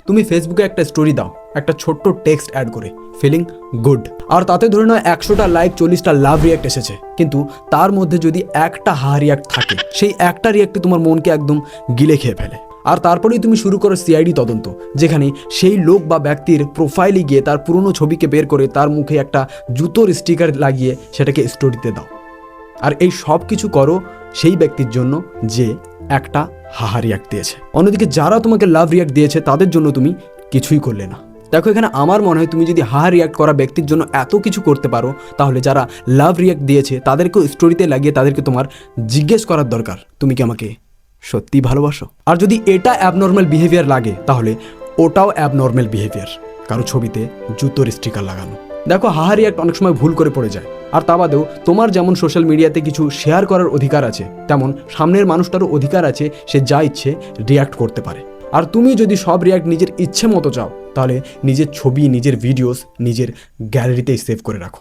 তুমি ফেসবুকে একটা স্টোরি দাও, একটা ছোট্ট টেক্সট অ্যাড করে ফিলিং গুড, আর তাতে ধরে নাও 100টা লাইক 40টা লাভ রিয়াক্ট এসেছে, কিন্তু তার মধ্যে যদি একটা হা রিয়াক্ট থাকে, সেই একটা রিয়াক্টে তোমার মনকে একদম গিলে খেয়ে ফেলে। আর তারপরেই তুমি শুরু করো সিআইডি তদন্ত, যেখানে সেই লোক বা ব্যক্তির প্রোফাইলে গিয়ে তার পুরনো ছবিকে বের করে তার মুখে একটা জুতোর স্টিকার লাগিয়ে সেটাকে স্টোরিতে দাও। আর এই সব কিছু করো সেই ব্যক্তির জন্য যে একটা হাহা রিয়াক্ট দিয়েছে। অন্যদিকে যারা তোমাকে লাভ রিয়াক্ট দিয়েছে তাদের জন্য তুমি কিছুই করলে না। দেখো, এখানে আমার মনে হয় তুমি যদি হাহা রিয়াক্ট করা ব্যক্তির জন্য এত কিছু করতে পারো, তাহলে যারা লাভ রিয়াক্ট দিয়েছে তাদেরকেও স্টোরিতে লাগিয়ে তাদেরকে তোমার জিজ্ঞেস করার দরকার, তুমি কি আমাকে সত্যি ভালোবাসো? আর যদি এটা অ্যাবনর্মাল বিহেভিয়ার লাগে, তাহলে ওটাও অ্যাবনর্মাল বিহেভিয়ার, কারো ছবিতে জুতোর স্টিকার লাগানো। দেখো, হাহা রিয়াক্ট অনেক সময় ভুল করে পড়ে যায়। আর তা বাদেও তোমার যেমন সোশ্যাল মিডিয়াতে কিছু শেয়ার করার অধিকার আছে, তেমন সামনের মানুষটারও অধিকার আছে সে যা ইচ্ছে রিয়াক্ট করতে পারে। আর তুমি যদি সব রিয়াক্ট নিজের ইচ্ছে মতো চাও, তাহলে নিজের ছবি, নিজের ভিডিওস নিজের গ্যালারিতেই সেভ করে রাখো।